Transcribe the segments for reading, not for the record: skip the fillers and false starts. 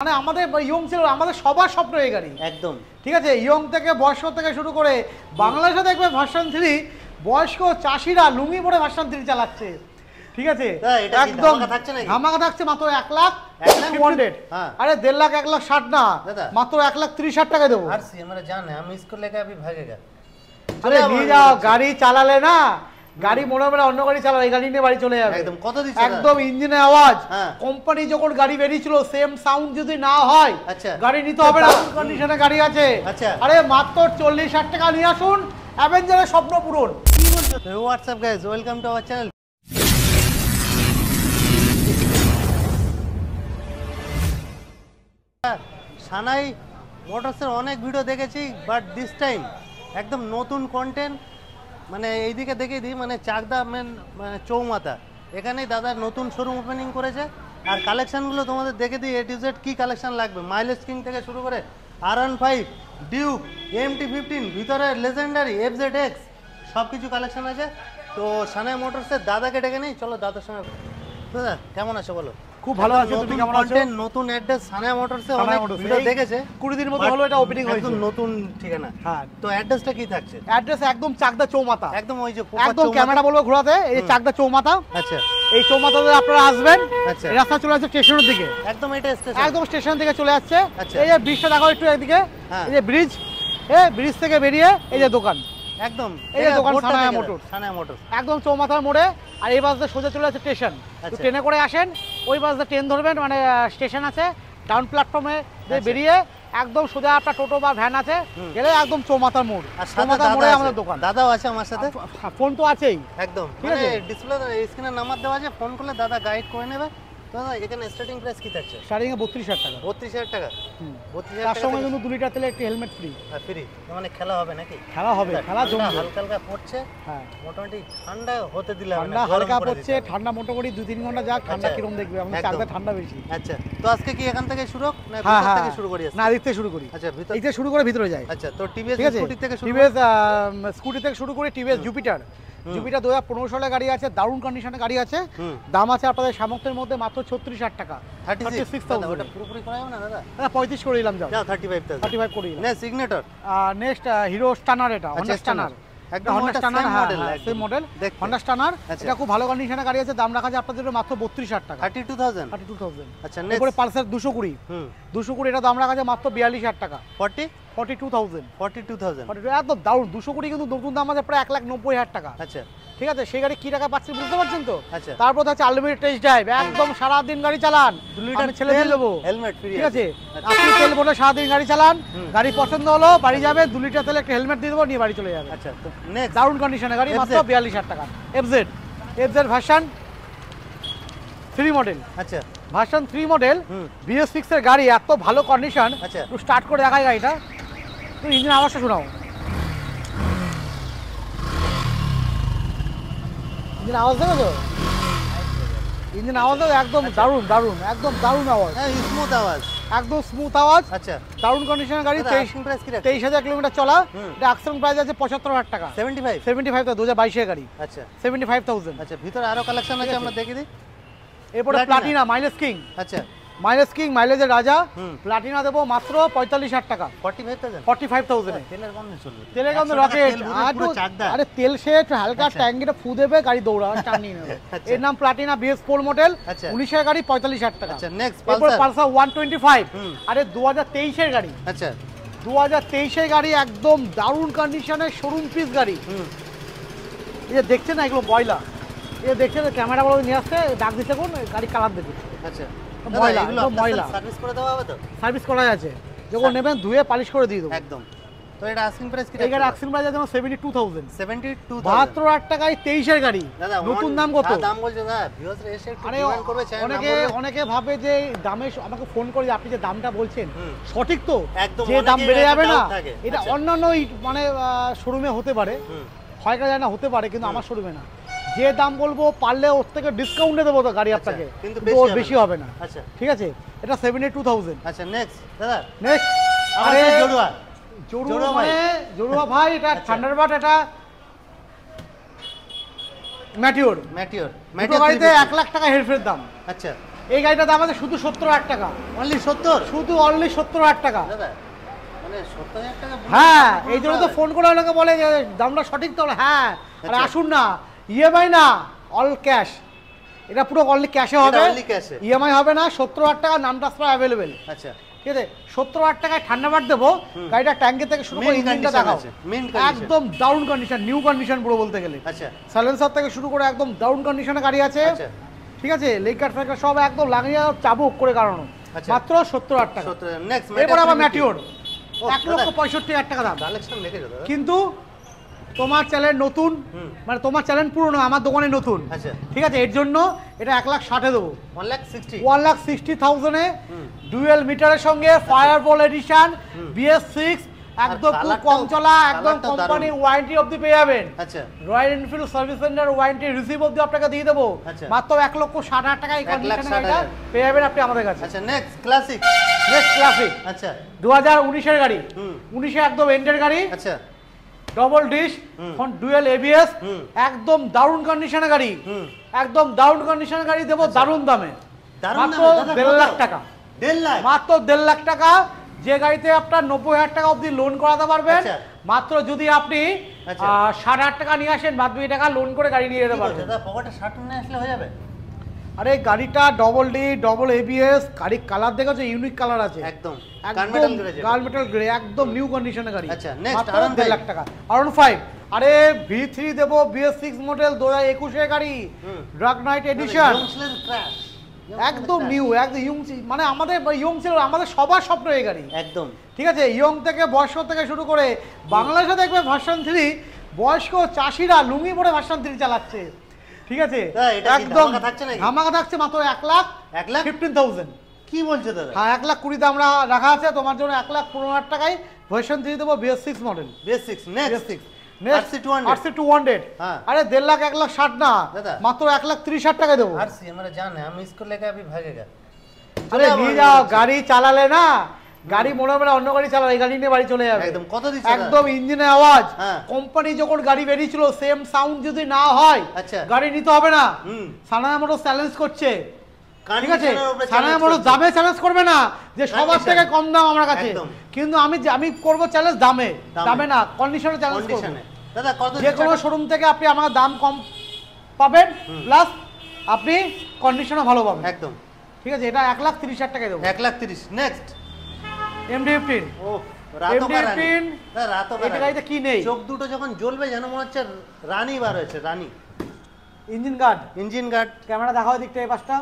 মানে আমাদের ইয়ং ছিল, আমাদের সবার স্বপ্ন এই গাড়ি একদম ঠিক আছে। ইয়ং থেকে বয়স্ক থেকে শুরু করে বাংলাদেশে দেখবে ভার্সন 3 বয়স্ক চাষিরা লুঙ্গি পরে ভার্সন 3 চালাচ্ছে, ঠিক আছে। একদম ধামাকা থাকছে মাত্র 1 লাখ 100। अरे 1.5 लाख 1 लाख 60 না, মাত্র 1 লাখ 30,000 টাকা দেবো। आरसी हमारा जान है, हम इसको लेकर अभी भागेगा। अरे নিয়ে যাও, গাড়ি চালালে না গাড়ি মনে হবে অন্য গাড়ি চালালে এই গাড়ি নিয়ে বাড়ি চলে যাবে। একদম কত দিচ্ছে? একদম ইঞ্জিনের আওয়াজ, কোম্পানি যখন গাড়ি বেরিয়েছিল সেম সাউন্ড যদি না হয় গাড়ি নিতে হবে না, কন্ডিশনে গাড়ি আছে। আরে মাত্র 40,000 টাকা নিয়ে আসুন, অ্যাভেঞ্জারের স্বপ্ন পূরণ। কি বলছো? WhatsApp guys, welcome to our channel. সানাই মোটরসের অনেক ভিডিও দেখেছি, বাট দিস টাইম একদম নতুন কন্টেন্ট। মানে এইদিকে দেখিয়ে দিই, মানে চাকদা মেন মানে চৌমাথা, এখানেই দাদার নতুন শোরুম ওপেনিং করেছে। আর কালেকশানগুলো তোমাদের দেখে দিই, A to Z কী কালেকশান লাগবে। মাইলেজ কিং থেকে শুরু করে R15, ডিউক, MT-15, ভিতরে লেজেন্ডারি, FZX সব কিছু কালেকশান আছে। তো সানাই মোটরসের দাদাকে ডেকে নেই, চলো দাদার সঙ্গে। দাদা কেমন আছো বলো? খুব ভালো আছি, তুমি কেমন আছো? নতুন অ্যাড্রেস সানাই মোটরসে, অনেক ভিডিও দেখেছে, 20 দিন মতো হলো এটা ওপেনিং হয়েছে, একদম নতুন ঠিকানা। হ্যাঁ, তো অ্যাড্রেসটা কি থাকছে? অ্যাড্রেস একদম চাকদা চৌমাথা, একদম ওই যে একদম ক্যামেরা বলবো ঘোরাতে, এই যে চাকদা চৌমাথা। আচ্ছা, এই চৌমাথাতে আপনারা আসবেন, আচ্ছা রাস্তা চলে যাচ্ছে স্টেশনের দিকে, একদম এটা স্টেশন, একদম স্টেশন থেকে চলে যাচ্ছে। আচ্ছা, এই যে ব্রিজটা দেখো একটু এদিকে, এই যে ব্রিজ, এই ব্রিজ থেকে বেরিয়ে এই যে দোকান, একদম এই যে দোকান সানাই মোটর, সানাই মোটর একদম চৌমাথার মোড়ে। আর এই বাসে সোজা চলে যাচ্ছে স্টেশন, ট্রেনে করে আসেন, ওই বাসে ট্রেন ধরবেন, মানে স্টেশন আছে, ডাউন প্ল্যাটফর্মে বেরিয়ে একদম সোজা আপনার টোটো বা ভ্যান আছে, গেলে একদম চৌমাথার মোড়, চৌমাথার মোড়ে আমাদের দোকান। দাদাও আছে আমার সাথে, ফোন তো আছেই, একদম ঠিক আছে, ডিসপ্লে স্ক্রিনে নাম্বার দেওয়া আছে, ফোন করলে দাদা গাইড করে নেবে। দাদা এখানে স্টার্টিং প্রাইস কি থাকছে? স্টার্টিং এ 32,000 টাকা। 32,000 টাকা, 32,000 তার সঙ্গে কিন্তু 2 লিটার তেলে একটা হেলমেট ফ্রি। ফ্রি মানে খেলা হবে নাকি? খেলা হবে, খেলা জমবে, হালকা হালকা পড়ছে। হ্যাঁ, মোটামুটি ঠান্ডা হতে দিলে হবে না, ঠান্ডা হালকা পড়ছে, ঠান্ডা মোটামুটি 2-3 ঘন্টা যাক, ঠান্ডা কিরকম দেখবে, আমাদের চাকদা ঠান্ডা বেশি। আচ্ছা, তো আজকে কি এখান থেকে শুরু না ভিতর থেকে শুরু করি? না, দিক থেকে শুরু করি। আচ্ছা, ভিতর থেকে শুরু করে ভিতরে যাই। আচ্ছা, তো টিভিএস স্কুটি থেকে শুরু, টিভিএস স্কুটি থেকে শুরু করে টিভিএস জুপিটার, জুপিটার 2015 সালের গাড়ি আছে, দারুণ কন্ডিশনে গাড়ি আছে, দাম আছে আপনাদের সামর্থ্যের মধ্যে মাত্র 36,000 টাকা। 36,000 ওটা পুরোপুরি করা যাবে না দাদা? দাদা 35 করে দিলাম, যাও 35,000 করে দিলাম। নেক্সট সিগনেটর, নেক্সট হিরো স্টানার, এটা হন্ডা স্টানার, একদম Honda Stunner model, same model Honda Stunner. এটা খুব ভালো কন্ডিশনে গাড়ি আছে, দাম রাখা আছে আপনাদের মাত্র 32,000 টাকা। 32,000। আচ্ছা, এরপরে পালসার 220, 220 এটা দাম রাখা আছে মাত্র 42,000 টাকা। 42,000 একদম দারুণ। 220 কিন্তু নতুন দাম আছে প্রায় 1,90,000 টাকা। আচ্ছা, ঠিক আছে, সেই গাড়ি কি টাকা পাচ্ছেন বুঝতে পারছেন তো? আচ্ছা, তারপর হচ্ছে আনলিমিটেড টেস্ট ড্রাইভ, একদম সারাদিন গাড়ি চালান, 2 লিটার ছেলে দিয়ে দেবো, হেলমেট ফ্রি, ঠিক আছে। আপনি তেল ভরে সারাদিন গাড়ি চালান, গাড়ি পছন্দ হলো বাড়ি যাবে, 2 লিটার তেলে একটা হেলমেট দিয়ে দেবো, নিয়ে বাড়ি চলে যাবে। আচ্ছা, তো নেক্সট দারুণ কন্ডিশনে গাড়ি, মাত্র 42,000 টাকা। FZ ভার্সন 3 মডেল, আচ্ছা ভার্সন 3 মডেল BS6 এর গাড়ি, এত ভালো কন্ডিশন। আচ্ছা, একটু স্টার্ট করে দেখাই গাড়িটা, তুমি ইঞ্জিন আওয়াজটা শোনাও, ইঞ্জিন আওয়াজ দেবে তো, ইঞ্জিন আওয়াজ একদম দারুণ দারুণ, একদম দারুণ আওয়াজ, স্মুথ আওয়াজ, একদম স্মুথ আওয়াজ। আচ্ছা, দারুণ কন্ডিশনের গাড়ি। 23,000 কিলোমিটার চলা, এটা অ্যাক্সিডেন্ট প্রাইস আছে 75,000 টাকা। 75 তো 2022 এর গাড়ি। আচ্ছা, 75,000। আচ্ছা, ভিতরে আরো কালেকশন আছে, আমরা দেখে দিই। এরপরে প্লাটিনা মাইলেজ কিং। আচ্ছা, মাইলেজ কিং, মাইলেজের রাজা, প্লাটিনা দেবো মাত্র 45,000 টাকা। 45,000 তেলের গন্ধে রকেট। আরে তেল সে হালকা ট্যাঙ্কিটা ফু দেবে, গাড়ি দৌড়া টান নিয়ে নেবে। এর নাম প্লাটিনা BS4 মডেল, 19 এর গাড়ি, 45,000 টাকা। আচ্ছা, নেক্সট পালসার 125, আরে 2023 এর গাড়ি। আচ্ছা, 2023 এর গাড়ি, একদম দারুণ কন্ডিশনের শোরুম পিস গাড়ি। এই যে দেখছেন না, এগুলো ময়লা, এই দেখছেন ক্যামেরা বলে নিয়ে আসছে, ডাক দিচ্ছে কোন গাড়ি কালার দেখুন। আচ্ছা, ময়লা, ময়লা সার্ভিস করে দেওয়া হবে তো? সার্ভিস করা আছে, যখন নেবেন ধুয়ে পালিশ করে দিয়ে দেবো একদম। তো এটা আস্কিং প্রাইস কি? এই গাড়ি আস্কিং প্রাইস আছে 72,000। 72,000 টাকায় 23 এর গাড়ি, নতুন দাম কত? দাম বলছে না, ভিউয়ার্স এসে একটু ডিমান্ড করবে, চাই অনেকে ভাবে যে দামে, আমাকে ফোন করে আপনি যে দামটা বলছেন সঠিক তো, যে দাম বেড়ে যাবে না, এটা অন্যান্য মানে শোরুমে হতে পারে, হয় যায় না, হতে পারে, কিন্তু আমার শোরুমে না। যে দাম বলবো পারলে ওর থেকে ডিসকাউন্টে দেবো তো গাড়ি আপনাকে, কিন্তু বেশি হবে না। আচ্ছা, ঠিক আছে, এটা 72,000। আচ্ছা, নেক্সট দাদা, নেক্সট আরে জড়ুয়া ভাই, এটা থান্ডারবার্ড, এটা ম্যাটিওর গাড়িতে 1 লাখ টাকা হেরফের দাম। আচ্ছা, এই গাড়িটার দাম আছে শুধু 70,000 টাকা। অনলি 70? শুধু অনলি 70,000 টাকা। দাদা মানে 70,000 টাকা? হ্যাঁ, এই জন্য তো ফোন করে অনেকে বলে যে দামটা সঠিক তো। হ্যাঁ, আরে আসুন না, ইএমআই না, অল ক্যাশ। এটা পুরো অনলি ক্যাশে হবে, ইএমআই হবে না। 70,000 টাকা নাম ট্রান্সফার অ্যাভেলেবেল। আচ্ছা, ঠিক আছে, 70,000 টাকায় ঠান্ডা মার দেবো। গাড়িটা ট্যাঙ্কে থেকে শুরু করে ইঞ্জিনটা দেখাও, একদম ডাউন কন্ডিশন, নিউ কন্ডিশন পুরো বলতে গেলে। আচ্ছা, সাইলেন্সার থেকে শুরু করে একদম ডাউন কন্ডিশনে গাড়ি আছে। ঠিক আছে, লেগ গার্ড ফেগার সব একদম লাগিয়ে চাবুক করে কারণ মাত্র 70,000 টাকা। এরপর আবার ম্যাটিওর 1,65,000 টাকা দাম। কিন্তু তোমার চ্যানেল নতুন, মানে তোমার চ্যানেল পুরনো, আমার দোকানে নতুন। ঠিক আছে, এর জন্য এটা 1,60,000 দেবো। 1,60,000 ডুয়েল মিটারের সঙ্গে ফায়ারবল এডিশন BS6, একদম খুব কম চলা, একদম কোম্পানি ওয়ারেন্টি অবধি পেয়ে যাবেন। Royal Enfield service centre warranty receive অবধি আপনাকে দিয়ে দেবো মাত্র 1,60,000 টাকা। এই কন্ডিশনে গাড়িটা পেয়ে যাবেন আপনি আমাদের কাছে। আচ্ছা, নেক্সট ক্লাসিক। আচ্ছা, 2019 এর গাড়ি, 19 একদম এন্ডের গাড়ি। আচ্ছা, ডবল ডিশ, ডুয়েল ABS, একদম দারুণ কন্ডিশনের গাড়ি, একদম দারুণ কন্ডিশনের গাড়ি দেবো দারুণ দামে, মাত্র 1.5 লাখ টাকা। 1.5 লাখ? মাত্র 1.5 লাখ টাকা, যে গাড়িতে আপনার 90,000 টাকা অবধি লোন করাতে পারবেন। মাত্র যদি আপনি 60,000 টাকা নিয়ে আসেন, বাদ বাকি টাকা লোন করে গাড়ি নিয়ে যেতে পারবেন। পকেটে 60 নিয়ে আসলে হয়ে যাবে? আরে গাড়িটা ডবল ডি, ডবল ABS, গাড়ির কালার দেখেছো, ইউনিক কালার আছে, একদম গাল মেটাল গ্রে, একদম নিউ কন্ডিশনের গাড়ি। আচ্ছা, নেক্সট মাত্র 1.5 লাখ টাকা। R15, আরে V3 দেবো, BS6 মডেল 2021 এর গাড়ি, ডার্ক নাইট এডিশন, একদম নিউ, একদম ইয়ং, মানে আমাদের ইয়ং ছিল, আমাদের সবার স্বপ্ন এই গাড়ি একদম। ঠিক আছে, ইয়ং থেকে বয়স্ক থেকে শুরু করে বাংলাদেশে দেখবে ভার্সন 3 বয়স্ক চাষিরা লুঙ্গি পরে ভার্সন 3 চালাচ্ছে। ঠিক আছে, একদম ধামাকা থাকছে মাত্র 1,15,000। কি বলছো দাদা? হ্যাঁ, 1,20,000 আমরা রাখা আছে তোমার জন্য। 1,15,000 টাকায় ভার্সন 3 দেবো, BS6 model. BS6 next RC200। अरे 1.5 लाख 1,60,000 ना, मात्र 1,30,000 টাকা দেবো। RC हमारा जान है, हम इसको लेकर अभी भागेगा। अरे নিয়ে যাও, গাড়ি চালালে না, গাড়ি মনে হবে অন্য গাড়ি চালালে, এই গাড়ি নিয়ে বাড়ি চলে যাবে। একদম কত দিচ্ছে? একদম ইঞ্জিনের আওয়াজ, কোম্পানি যখন গাড়ি বেরিয়েছিল সেম সাউন্ড যদি না হয় গাড়ি নিতে হবে না। সানায়া মোটরস চ্যালেঞ্জ করছে। ঠিক আছে, সানায়া মোটরস দামে চ্যালেঞ্জ করবে না যে সবার থেকে কম দাম আমার কাছে, কিন্তু আমি করব চ্যালেঞ্জ দামে, দামে না, কন্ডিশনে চ্যালেঞ্জ করব। দাদা কত? যে কোনো শোরুম থেকে আপনি আমার দাম কম পাবেন, প্লাস আপনি কন্ডিশনও ভালো পাবেন একদম। ঠিক আছে, এটা 1,30,000 টাকায় দেবো। 1,30,000। Next MD-15। ও রাতো রানী, রাতো রানী, এটা গাড়িতে কি নেই, চোখ দুটো যখন জ্বলবে যেন মনে হচ্ছে রানী বার হয়েছে, রানী। ইঞ্জিন গার্ড, ক্যামেরা দেখাও দিকটা, এই পাশটা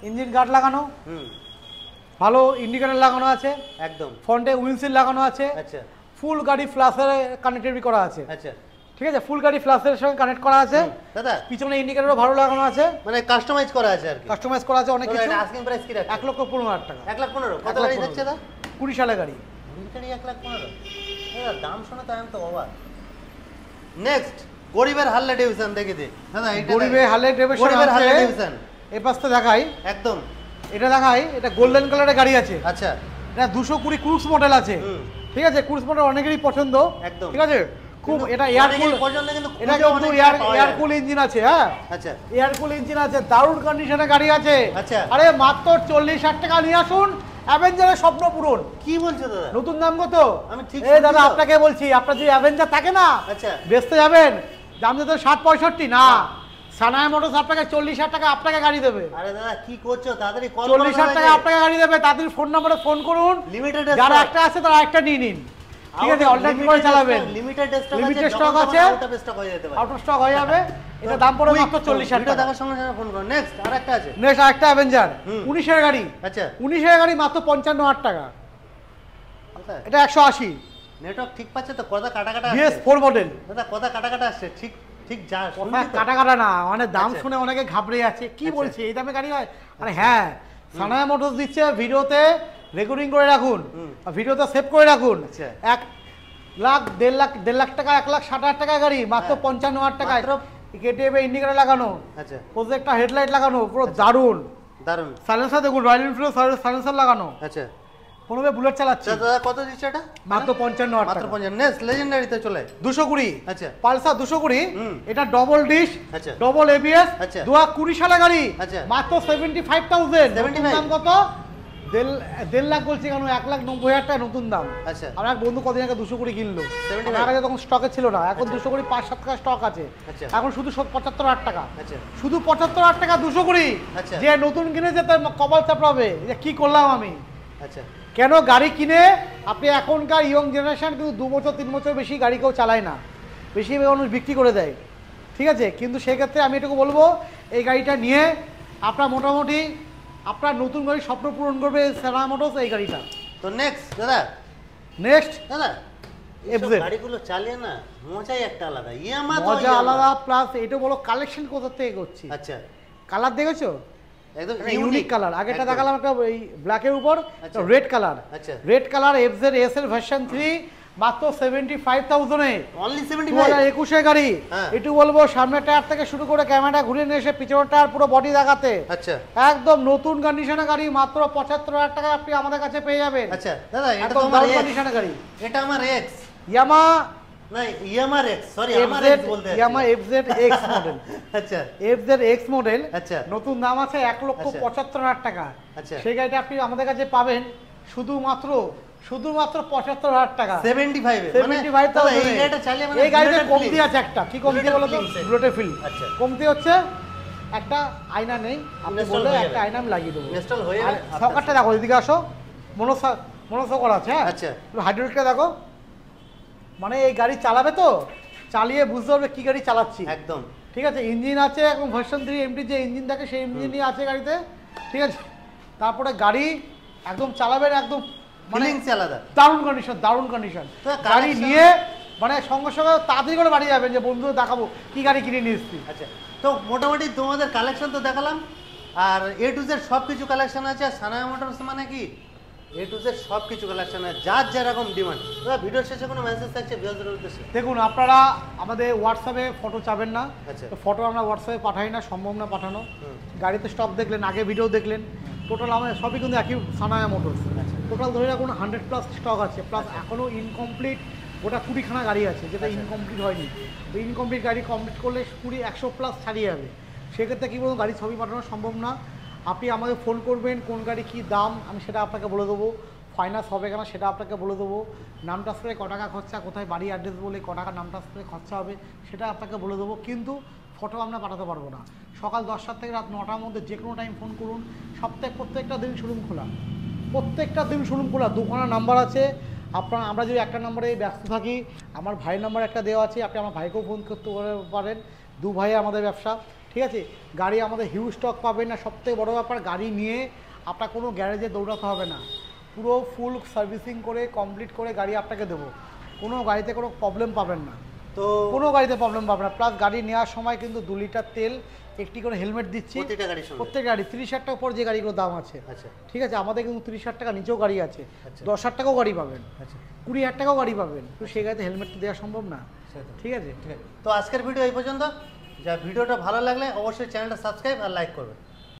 ইঞ্জিন গার্ড লাগানো, ভালো ইন্ডিকেটর লাগানো আছে, একদম ফ্রন্টে উইন্ডশিল্ড লাগানো আছে। আচ্ছা, ফুল গাড়ি ফ্ল্যাশের কানেক্টিভিটি করা আছে। আচ্ছা, ঠিক আছে, ফুল গাড়ি ফ্ল্যাশের সঙ্গে কানেক্ট করা আছে দাদা। পিছনে ইন্ডিকেটরও ভালো লাগানো আছে, মানে কাস্টমাইজ করা আছে আর কি, কাস্টমাইজ করা আছে অনেক কিছু। আস্কিং প্রাইস কি রাখছেন? 1,15,000 টাকা। 1,15,000 কত গাড়ি যাচ্ছে দাদা? 20 সালের গাড়ি। 1,15,000 দাদা, দাম শুনে তো আমি তো অবাক। নেক্সট গরিবের হার্লে ডেভিডসন দেখে দে দাদা, এটা গরিবের হার্লে ডেভিডসন এই পাশটা দেখাই, একদম এটা দেখাই, এটা গোল্ডেন কালারের গাড়ি আছে। আচ্ছা, এটা 220 ক্রুজ মডেল আছে। ঠিক আছে, ক্রুজ মডেল অনেকেরই পছন্দ একদম। ঠিক আছে, খুব এটা এয়ারকুল, এটা কিন্তু এয়ারকুল ইঞ্জিন আছে। হ্যাঁ, আচ্ছা, এয়ারকুল ইঞ্জিন আছে, দারুণ কন্ডিশনে গাড়ি আছে। আচ্ছা, আরে মাত্র 40,000 টাকা নিয়ে আসুন, অ্যাভেঞ্জারের স্বপ্ন পূরণ। কি বলছো দাদা? নতুন দাম কত? আমি ঠিক এই দাদা আপনাকে বলছি, আপনার যে অ্যাভেঞ্জার থাকে না, আচ্ছা, বেচতে যাবেন, দাম তো 60-65 না, সানায়া মোটরস আপনাকে 40,000 টাকা আপনাকে গাড়ি দেবে। আরে দাদা কি করছো, তাড়াতাড়ি কল 40,000 টাকা আপনাকে গাড়ি দেবে, তাড়াতাড়ি ফোন নম্বরে ফোন করুন, লিমিটেড যারা একটা আছে তারা একটা নিয়ে নিন। ঠিক আছে, অনলাইন করে চালাবেন, লিমিটেড স্টক আছে, আউট অফ স্টক হয়ে যেতে পারে, আউট অফ স্টক হয়ে যাবে। এটা দাম পড়বে মাত্র 40,000 টাকা। দেখার সঙ্গে সঙ্গে ফোন করুন। নেক্সট আরেকটা আছে, নেক্সট আরেকটা অ্যাভেঞ্জার 19 এর গাড়ি। আচ্ছা, 19 এর গাড়ি মাত্র 55,000 টাকা। এটা 180। নেটওয়ার্ক ঠিক পাচ্ছে তো? কথা কাটা কাটা আসছে। BS4 মডেল দাদা, কথা কাটা কাটা আসছে। ঠিক ঠিক যা কাটা কাটা না, মানে দাম শুনে অনেকে ঘাবড়ে যাচ্ছে, কি বলছে এই দামে গাড়ি হয়? আরে হ্যাঁ, সানায়া মোটরস দিচ্ছে, ভিডিওতে রেকর্ডিং করে রাখুন, ভিডিওতে সেভ করে রাখুন। 1,00,000 লাখ টাকা, 1,60,000 টাকা গাড়ি মাত্র 55,000 টাকায়। কেটিএম ইন্ডিকেটর লাগানো, আচ্ছা, প্রজেক্টর হেডলাইট লাগানো, পুরো দারুণ দারুণ। সাইলেন্সার দেখুন, রয়্যাল এনফিল্ড সাইলেন্সার লাগানো। আচ্ছা, প্রণবে বুলেট চালাচ্ছি। আচ্ছা দাদা কত দিচ্ছে এটা? মাত্র 55,000 মাত্র টাকা। 55। নেক্সট লেজেন্ডারিতে চলে 220। আচ্ছা পালসার 220, হুম। এটা ডবল ডিশ, আচ্ছা। ডবল এবিএস, আচ্ছা। 2020 সালে গাড়ি, আচ্ছা। মাত্র 75,000। 75? নতুন দাম কত? 1.5 লাখ বলছি কেন, 1,90,000 টাকা নতুন দাম। আচ্ছা আমার এক বন্ধু কদিন আগে 220 কিনলো। 75? আমার কাছে তখন স্টকে ছিল না, এখন আচ্ছা। 220 5-7 টাকা স্টক আছে। আচ্ছা। এখন শুধু 75,000 টাকা। আচ্ছা শুধু 75,000 টাকা 220। আচ্ছা। যে নতুন কিনেছে তার কপাল চাপড়াবে যে কি করলাম আমি। আচ্ছা কেন গাড়ি কিনে আপনি এখনকার ইয়ং জেনারেশন কিন্তু 2 বছর 3 বছর বেশি গাড়ি কেউ চালায় না, বেশি মানুষ বিক্রি করে দেয়, ঠিক আছে। কিন্তু সেক্ষেত্রে আমি এটুকু বলবো এই গাড়িটা নিয়ে আপনার মোটামুটি আপনার নতুন গাড়ি স্বপ্ন পূরণ করবে সানায়া মোটরস এই গাড়িটা। তো নেক্সট দাদা, নেক্সট দাদা FZ। গাড়িগুলো চালিয়ে না মজাই একটা আলাদা, ইয়ামা তো মজা ইয়ামা। আলাদা, প্লাস এটা বলো কালেকশন কোথা থেকে করছি। আচ্ছা কালার দেখেছো? একদম ইউনিক কালার। আগেরটা একদম। দেখালাম একটা এই ব্ল্যাকের উপর, আচ্ছা। Red colour. আচ্ছা। রেড কালার FZ এস এর ভার্সন 3 মাত্র 75,000 এ। অনলি 75। 2021 গাড়ি। হ্যাঁ। একটু বলবো সামনের টায়ার থেকে শুরু করে ক্যামেরা ঘুরিয়ে নিয়ে এসে পিছনের টায়ার পুরো বডি দেখাতে আচ্ছা একদম নতুন কন্ডিশনের গাড়ি মাত্র 75,000 টাকায় আপনি আমাদের কাছে পেয়ে যাবেন। আচ্ছা দাদা এটা তো একদম আমার দারুণ এক্স, কন্ডিশনের গাড়ি। এটা আমার এক্স, ইয়ামা না ইয়ামার এক্স, সরি আমার FZ, এক্স বলতে ইয়ামা FZ X মডেল। আচ্ছা FZ X মডেল, আচ্ছা নতুন দাম আছে 1,75,000 টাকা। আচ্ছা। সেই গাড়িটা আপনি আমাদের কাছে পাবেন শুধুমাত্র 75,000 টাকা। 75 মানে 75,000 দাদা এই গাড়িটা চালিয়ে মানে এই গাড়িতে বুলেটের কমতি feel। আছে একটা, কি কমতি বুলেটের বলো তো? feelings এর। বুলেটের ফিল। আচ্ছা। কমতি হচ্ছে একটা আয়না নেই, আপনি Install বললে হয়ে একটা যাবে। আয়না আমি লাগিয়ে দেবো। Install হয়ে আর যাবে। সকারটা দেখো, এদিকে আসো, মনোসকর আছে, হ্যাঁ আচ্ছা। হাইড্রোলিকটা দেখো, মানে এই গাড়ি চালাবে তো চালিয়ে বুঝতে পারবে কি গাড়ি চালাচ্ছি। একদম ঠিক আছে, ইঞ্জিন আছে এখন ভার্সন 3 এমটি যে ইঞ্জিন থাকে সেই ইঞ্জিনই আছে গাড়িতে, ঠিক আছে। তারপরে গাড়ি একদম চালাবেন একদম মানে ফিলিংস আলাদা। দারুণ কন্ডিশন, দারুণ কন্ডিশন। তো গাড়ি collection- নিয়ে মানে সঙ্গে সঙ্গে তাড়াতাড়ি করে বাড়ি যাবেন যে বন্ধু দেখাবো কি গাড়ি কিনে নিয়ে এসছি। আচ্ছা তো মোটামুটি তোমাদের কালেকশন তো দেখালাম, আর এ টু জেড সব কিছু কালেকশন আছে। আর সানায়া মোটরস মানে কি এ টু জেড সব কিছু কালেকশন আছে, যার যেরকম ডিমান্ড। দাদা ভিডিওর শেষে কোনো মেসেজ থাকছে ভিউয়ারদের উদ্দেশ্যে? দেখুন আপনারা আমাদের হোয়াটসঅ্যাপে ফটো চাবেন না, আচ্ছা। তো ফটো আমরা হোয়াটসঅ্যাপে পাঠাই না, সম্ভব না পাঠানো। হুম। গাড়িতে স্টক দেখলেন, আগে ভিডিও দেখলেন, টোটাল আমাদের সবই কিন্তু একই সানায়া মোটরস। আচ্ছা। টোটাল ধরে রাখুন 100+ স্টক আছে, প্লাস এখনও ইনকমপ্লিট ওটা 20খানা গাড়ি আছে যেটা আচ্ছা। ইনকমপ্লিট হয়নি। তো ইনকমপ্লিট গাড়ি কমপ্লিট করলে 100+ ছাড়িয়ে যাবে। সেক্ষেত্রে কী বলুন, গাড়ি ছবি পাঠানো সম্ভব না। আপনি আমাকে ফোন করবেন, কোন গাড়ি কী দাম আমি সেটা আপনাকে বলে দেবো, ফাইন্যান্স হবে কেনা সেটা আপনাকে বলে দেবো, নাম ট্রান্সফারে ক টাকা খরচা, কোথায় বাড়ি অ্যাড্রেস বলে ক টাকা নাম ট্রান্সফারে খরচা হবে সেটা আপনাকে বলে দেবো। কিন্তু ফটো আমরা পাঠাতে পারবো না। সকাল 10টা থেকে রাত 9টার মধ্যে যে কোনো টাইম ফোন করুন। প্রত্যেকটা দিন শোরুম খোলা, প্রত্যেকটা দিন শোরুম খোলা। দোকানের নাম্বার আছে, আমরা যদি একটা নাম্বারে ব্যস্ত থাকি, আমার ভাইয়ের নাম্বার একটা দেওয়া আছে, আপনি আমার ভাইকেও ফোন করতে পারেন। দু ভাইয়ে আমাদের ব্যবসা, ঠিক আছে। গাড়ি আমাদের হিউজ স্টক পাবেন না। সবথেকে বড় ব্যাপার, গাড়ি নিয়ে আপনার কোনো গ্যারেজে দৌড়াতে হবে না, পুরো ফুল সার্ভিসিং করে কমপ্লিট করে গাড়ি আপনাকে দেবো। কোনো গাড়িতে কোনো প্রবলেম পাবেন না, তো কোনো গাড়িতে প্রবলেম পাবেন না। প্লাস গাড়ি নেওয়ার সময় কিন্তু 2 লিটার তেল, একটি করে হেলমেট দিচ্ছি প্রতিটা গাড়ির সঙ্গে? প্রত্যেক গাড়ি 30,000 টাকা পর যে গাড়িগুলোর দাম আছে, আচ্ছা ঠিক আছে। আমাদের কিন্তু 30,000 টাকা নিচেও গাড়ি আছে, আচ্ছা। 10,000 টাকাও গাড়ি পাবেন, আচ্ছা 20,000 টাকাও গাড়ি পাবেন। তো সেই গাড়িতে হেলমেট তো দেওয়া সম্ভব না, সেটা। ঠিক আছে। তো আজকের ভিডিও এই পর্যন্ত। যা ভিডিওটা ভালো লাগলে অবশ্যই চ্যানেলটা সাবস্ক্রাইব আর লাইক করবে।